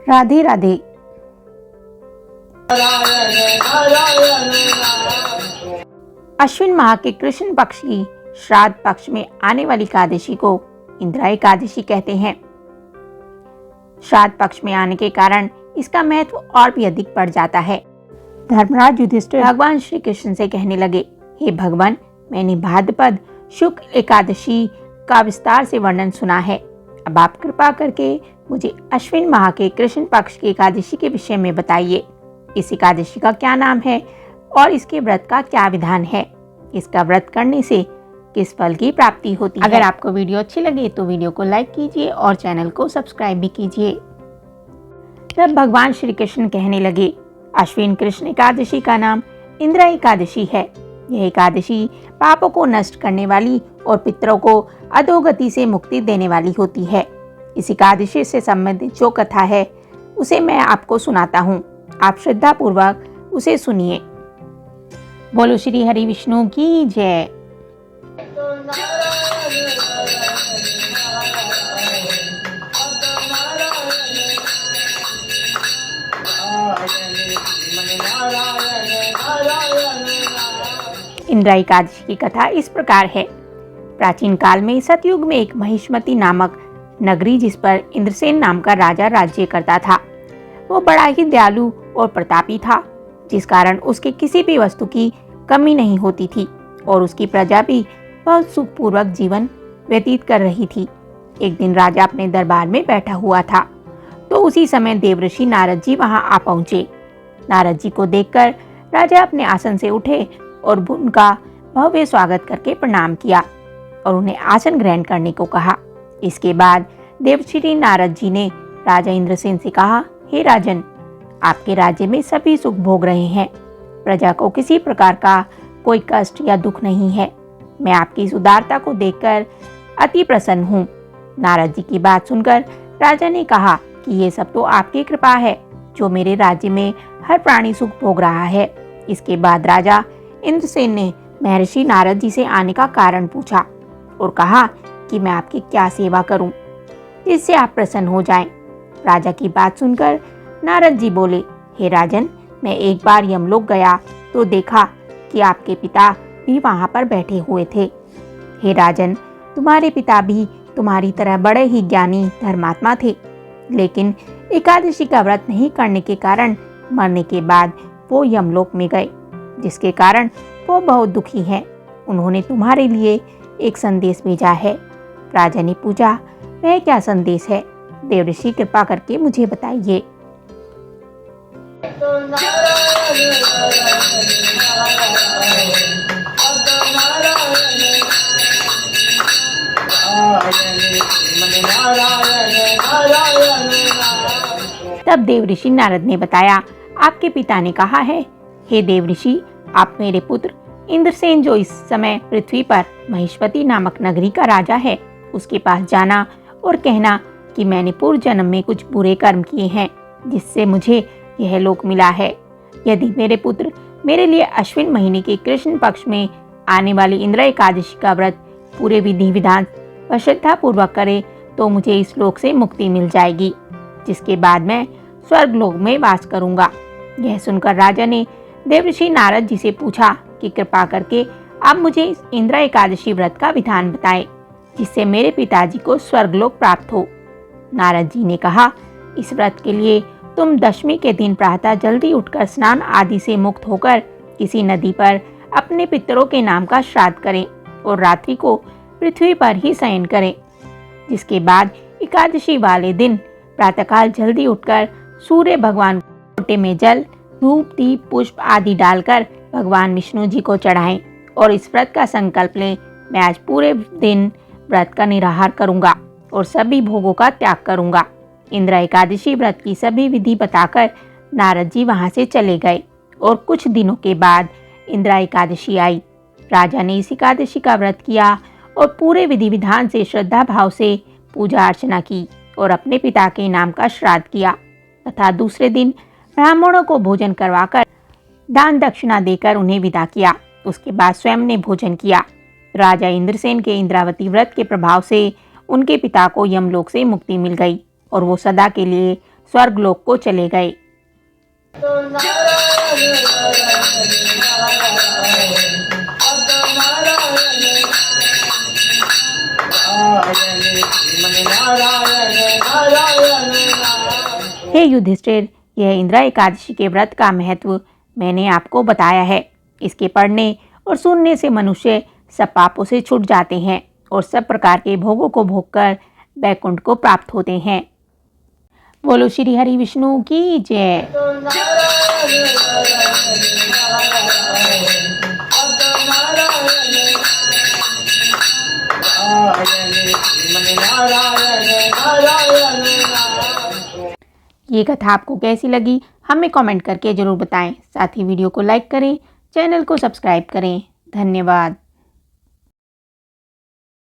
राधे राधे। अश्विन माह के कृष्ण पक्ष की श्राद्ध पक्ष में आने वाली एकादशी को इंदिरा एकादशी कहते हैं। श्राद्ध पक्ष में आने के कारण इसका महत्व और भी अधिक बढ़ जाता है। धर्मराज युधिष्ठिर भगवान श्री कृष्ण से कहने लगे, हे भगवान, मैंने भाद्रपद शुक्ल एकादशी का विस्तार से वर्णन सुना है। अब आप कृपा करके मुझे अश्विन माह के कृष्ण पक्ष की एकादशी के विषय में बताइए। इस एकादशी का क्या नाम है और इसके व्रत का क्या विधान है? इसका व्रत करने से किस फल की प्राप्ति होती है? अगर आपको वीडियो अच्छी लगे तो वीडियो को लाइक कीजिए और चैनल को सब्सक्राइब भी कीजिए। तब भगवान श्री कृष्ण कहने लगे, अश्विन कृष्ण एकादशी का नाम इंदिरा एकादशी है। यह एकादशी पापों को नष्ट करने वाली और पितरों को अधोगति से मुक्ति देने वाली होती है। इस एकादशी से संबंधित जो कथा है उसे मैं आपको सुनाता हूँ। आप श्रद्धा पूर्वक उसे सुनिए। बोलो श्री हरि विष्णु की जय। इंदिरा एकादशी की कथा इस प्रकार है। प्राचीन काल में सतयुग में एक महिष्मती नामक नगरी जिस पर इंद्रसेन नाम का राजा राज्य करता था। वो बड़ा ही दयालु और प्रतापी था, जिस कारण उसके किसी भी वस्तु की कमी नहीं होती थी और उसकी प्रजा भी बहुत सुखपूर्वक जीवन व्यतीत कर रही थी। एक दिन राजा अपने दरबार में बैठा हुआ था तो उसी समय देवऋषि नारद जी वहां आ पहुंचे। नारद जी को देखकर राजा अपने आसन से उठे और उनका भव्य स्वागत करके प्रणाम किया और उन्हें आसन ग्रहण करने को कहा। इसके बाद देवश्री नारद जी ने राजा इंद्रसेन से कहा, हे राजन, आपके राज्य में सभी सुख भोग रहे हैं। प्रजा को किसी प्रकार का कोई कष्ट या दुख नहीं है। मैं आपकी इस उदारता को देखकर अति प्रसन्न हूँ। नारद जी की बात सुनकर राजा ने कहा कि ये सब तो आपकी कृपा है जो मेरे राज्य में हर प्राणी सुख भोग रहा है। इसके बाद राजा इंद्रसेन ने महर्षि नारद जी से आने का कारण पूछा और कहा कि मैं आपकी क्या सेवा करूं जिससे आप प्रसन्न हो जाएं। राजा की बात सुनकर नारद जी बोले, हे राजन, मैं एक बार यमलोक गया तो देखा कि आपके पिता भी वहां पर बैठे हुए थे। हे राजन, तुम्हारे पिता भी तुम्हारी तरह बड़े ही ज्ञानी धर्मात्मा थे, लेकिन एकादशी का व्रत नहीं करने के कारण मरने के बाद वो यमलोक में गए, जिसके कारण वो बहुत दुखी हैं। उन्होंने तुम्हारे लिए एक संदेश भेजा है। राजा ने पूछा, वह क्या संदेश है? देवऋषि कृपा करके मुझे बताइए। तब देवऋषि नारद ने बताया, आपके पिता ने कहा है, हे देवऋषि, आप मेरे पुत्र इंद्रसेन जो इस समय पृथ्वी पर महिष्मती नामक नगरी का राजा है, उसके पास जाना और कहना कि मैंने पूर्व जन्म में कुछ बुरे कर्म किए हैं जिससे मुझे यह लोक मिला है। यदि मेरे पुत्र मेरे लिए अश्विन महीने के कृष्ण पक्ष में आने वाली इंदिरा एकादशी का व्रत पूरे विधि विधान व श्रद्धा पूर्वक करे तो मुझे इस लोक से मुक्ति मिल जाएगी, जिसके बाद मैं स्वर्ग लोक में वास करूंगा। यह सुनकर राजा ने देवऋषि नारद जी से पूछा कि कृपा करके आप मुझे इस इंदिरा एकादशी व्रत का विधान बताएं जिससे मेरे पिताजी को स्वर्गलोक प्राप्त हो। नारद जी ने कहा, इस व्रत के लिए तुम दशमी के दिन प्रातः जल्दी उठकर स्नान आदि से मुक्त होकर किसी नदी पर अपने पितरों के नाम का श्राद्ध करें और रात्रि को पृथ्वी पर ही शयन करें। जिसके बाद एकादशी वाले दिन प्रातःकाल जल्दी उठकर सूर्य भगवान को लोटे में जल, धूप, दीप, पुष्प आदि डालकर भगवान विष्णु जी को चढ़ाएं और इस व्रत का संकल्प लें, मैं आज पूरे दिन व्रत का निराहार करूंगा और सभी भोगों का त्याग करूंगा। इंदिरा एकादशी व्रत की सभी विधि बताकर नारद जी वहां से चले गए और कुछ दिनों के बाद इंदिरा एकादशी आई। राजा ने इस एकादशी का व्रत किया और पूरे विधि विधान से श्रद्धा भाव से पूजा अर्चना की और अपने पिता के नाम का श्राद्ध किया तथा दूसरे दिन ब्राह्मणों को भोजन करवाकर दान दक्षिणा देकर उन्हें विदा किया। उसके बाद स्वयं ने भोजन किया। राजा इंद्रसेन के इंद्रावती व्रत के प्रभाव से उनके पिता को यमलोक से मुक्ति मिल गई और वो सदा के लिए स्वर्गलोक को चले गए। हे युधिष्ठिर, यह इंदिरा एकादशी के व्रत का महत्व मैंने आपको बताया है। इसके पढ़ने और सुनने से मनुष्य सब पापों से छूट जाते हैं और सब प्रकार के भोगों को भोगकर वैकुंठ को प्राप्त होते हैं। बोलो श्री हरि विष्णु की जय। ये कथा आपको कैसी लगी हमें कमेंट करके जरूर बताएं। साथ ही वीडियो को लाइक करें, चैनल को सब्सक्राइब करें। धन्यवाद।